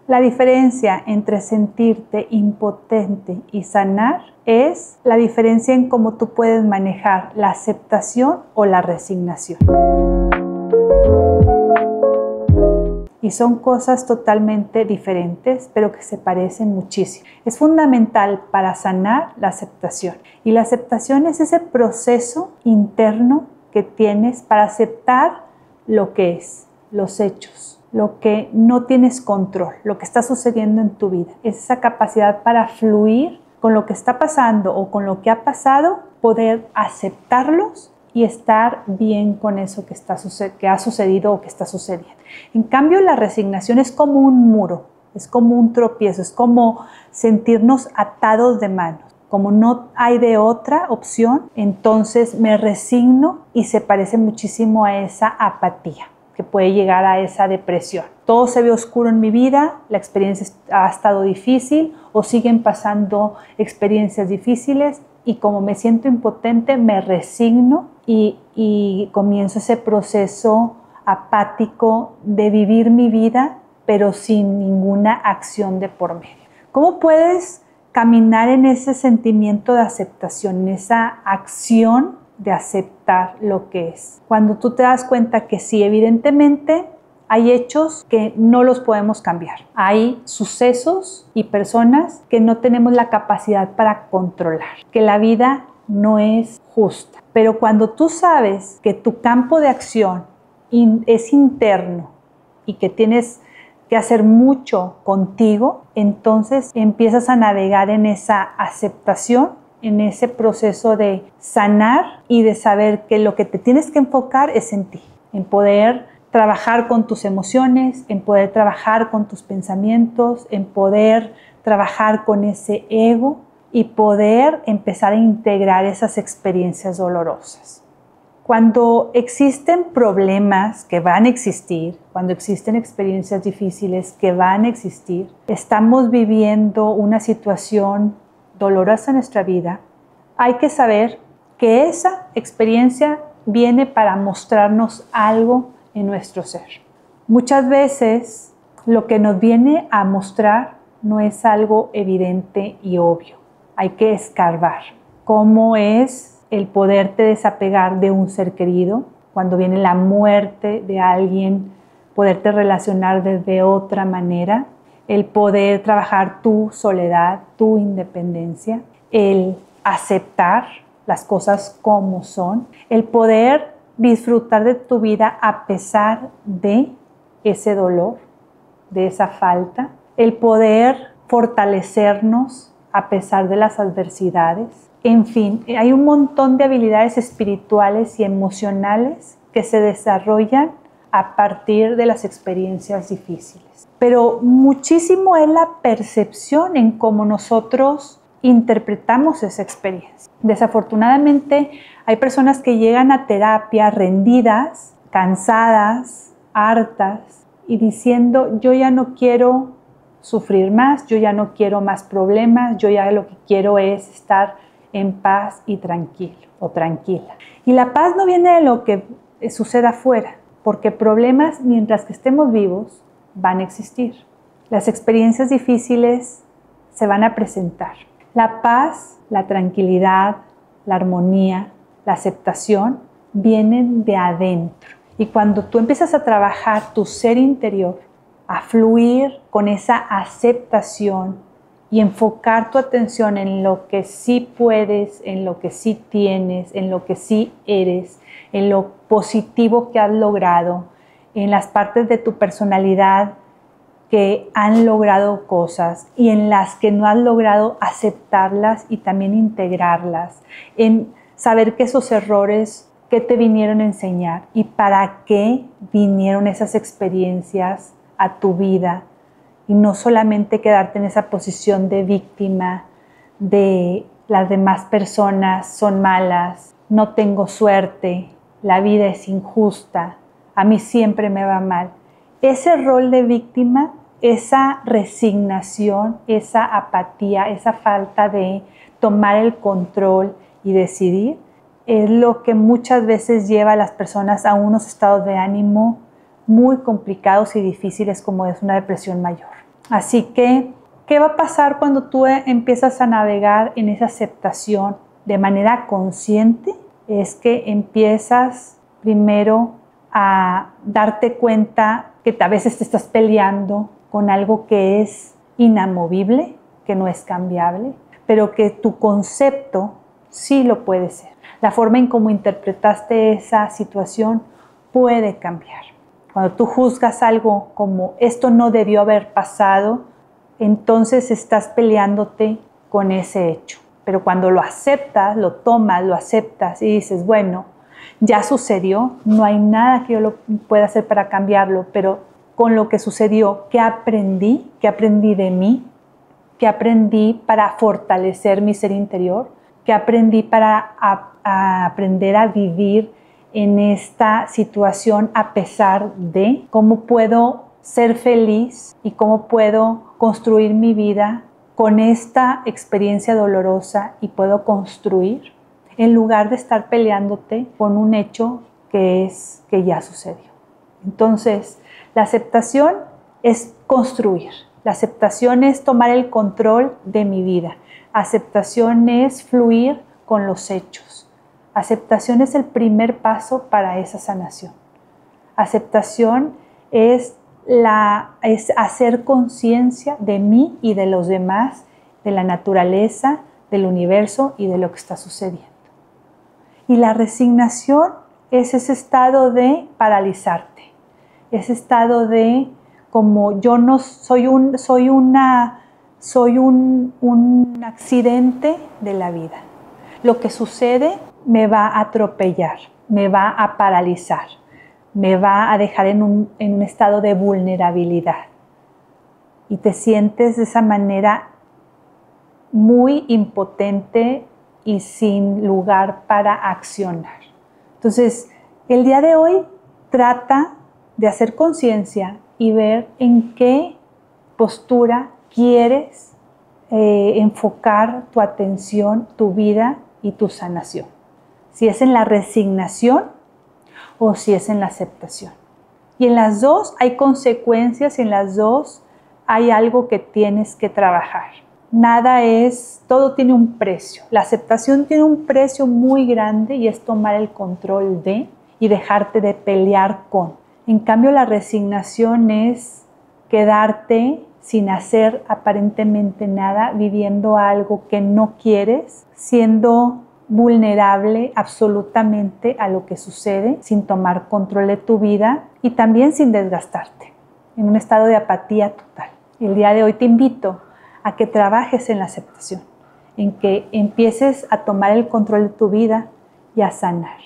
La diferencia entre sentirte impotente y sanar es la diferencia en cómo tú puedes manejar la aceptación o la resignación. Y son cosas totalmente diferentes, pero que se parecen muchísimo. Es fundamental para sanar la aceptación. Y la aceptación es ese proceso interno que tienes para aceptar lo que es, los hechos, lo que no tienes control, lo que está sucediendo en tu vida. Es esa capacidad para fluir con lo que está pasando o con lo que ha pasado, poder aceptarlos y estar bien con eso que ha sucedido o que está sucediendo. En cambio, la resignación es como un muro, es como un tropiezo, es como sentirnos atados de manos. Como no hay de otra opción, entonces me resigno y se parece muchísimo a esa apatía que puede llegar a esa depresión. Todo se ve oscuro en mi vida, la experiencia ha estado difícil o siguen pasando experiencias difíciles y como me siento impotente, me resigno y comienzo ese proceso apático de vivir mi vida, pero sin ninguna acción de por medio. ¿Cómo puedes caminar en ese sentimiento de aceptación, en esa acción de aceptar lo que es? Cuando tú te das cuenta que sí, evidentemente hay hechos que no los podemos cambiar. Hay sucesos y personas que no tenemos la capacidad para controlar, que la vida no es justa. Pero cuando tú sabes que tu campo de acción es interno y que tienes que hacer mucho contigo, entonces empiezas a navegar en esa aceptación, en ese proceso de sanar y de saber que lo que te tienes que enfocar es en ti, en poder trabajar con tus emociones, en poder trabajar con tus pensamientos, en poder trabajar con ese ego y poder empezar a integrar esas experiencias dolorosas. Cuando existen problemas que van a existir, cuando existen experiencias difíciles que van a existir, estamos viviendo una situación dolorosa en nuestra vida, hay que saber que esa experiencia viene para mostrarnos algo en nuestro ser. Muchas veces lo que nos viene a mostrar no es algo evidente y obvio. Hay que escarbar. ¿Cómo es el poderte desapegar de un ser querido? Cuando viene la muerte de alguien, poderte relacionar desde otra manera. El poder trabajar tu soledad, tu independencia. El aceptar las cosas como son. El poder disfrutar de tu vida a pesar de ese dolor, de esa falta. El poder fortalecernos a pesar de las adversidades. En fin, hay un montón de habilidades espirituales y emocionales que se desarrollan a partir de las experiencias difíciles. Pero muchísimo es la percepción en cómo nosotros interpretamos esa experiencia. Desafortunadamente, hay personas que llegan a terapia rendidas, cansadas, hartas y diciendo: yo ya no quiero sufrir más, yo ya no quiero más problemas, yo ya lo que quiero es estar en paz y tranquilo o tranquila. Y la paz no viene de lo que suceda afuera, porque problemas, mientras que estemos vivos, van a existir. Las experiencias difíciles se van a presentar. La paz, la tranquilidad, la armonía, la aceptación vienen de adentro. Y cuando tú empiezas a trabajar tu ser interior, a fluir con esa aceptación y enfocar tu atención en lo que sí puedes, en lo que sí tienes, en lo que sí eres, en lo positivo que has logrado, en las partes de tu personalidad que han logrado cosas y en las que no has logrado aceptarlas y también integrarlas, en saber que esos errores, qué te vinieron a enseñar y para qué vinieron esas experiencias a tu vida, y no solamente quedarte en esa posición de víctima de las demás personas son malas, no tengo suerte, la vida es injusta, a mí siempre me va mal. Ese rol de víctima, esa resignación, esa apatía, esa falta de tomar el control y decidir, es lo que muchas veces lleva a las personas a unos estados de ánimo muy complicados y difíciles, como es una depresión mayor. Así que, ¿qué va a pasar cuando tú empiezas a navegar en esa aceptación de manera consciente? Es que empiezas primero a darte cuenta que a veces te estás peleando con algo que es inamovible, que no es cambiable, pero que tu concepto sí lo puede ser. La forma en cómo interpretaste esa situación puede cambiar. Cuando tú juzgas algo como esto no debió haber pasado, entonces estás peleándote con ese hecho. Pero cuando lo aceptas, lo tomas, lo aceptas y dices, bueno, ya sucedió, no hay nada que yo lo pueda hacer para cambiarlo, pero con lo que sucedió, ¿qué aprendí? ¿Qué aprendí de mí? ¿Qué aprendí para fortalecer mi ser interior? ¿Qué aprendí para aprender a vivir en esta situación a pesar de? ¿Cómo puedo ser feliz y cómo puedo construir mi vida con esta experiencia dolorosa y puedo construir en lugar de estar peleándote con un hecho que ya sucedió? Entonces, la aceptación es construir. La aceptación es tomar el control de mi vida. Aceptación es fluir con los hechos. Aceptación es el primer paso para esa sanación. Aceptación es hacer conciencia de mí y de los demás, de la naturaleza, del universo y de lo que está sucediendo. Y la resignación es ese estado de paralizarte, ese estado de como yo no soy un accidente de la vida. Lo que sucede me va a atropellar, me va a paralizar, me va a dejar en un estado de vulnerabilidad. Y te sientes de esa manera muy impotente y sin lugar para accionar. Entonces, el día de hoy trata de hacer conciencia y ver en qué postura quieres enfocar tu atención, tu vida y tu sanación. Si es en la resignación o si es en la aceptación. Y en las dos hay consecuencias y en las dos hay algo que tienes que trabajar. Todo tiene un precio. La aceptación tiene un precio muy grande y es tomar el control de y dejarte de pelear con. En cambio, la resignación es quedarte sin hacer aparentemente nada, viviendo algo que no quieres, siendo vulnerable absolutamente a lo que sucede, sin tomar control de tu vida y también sin desgastarte, en un estado de apatía total. El día de hoy te invito a que trabajes en la aceptación, en que empieces a tomar el control de tu vida y a sanar.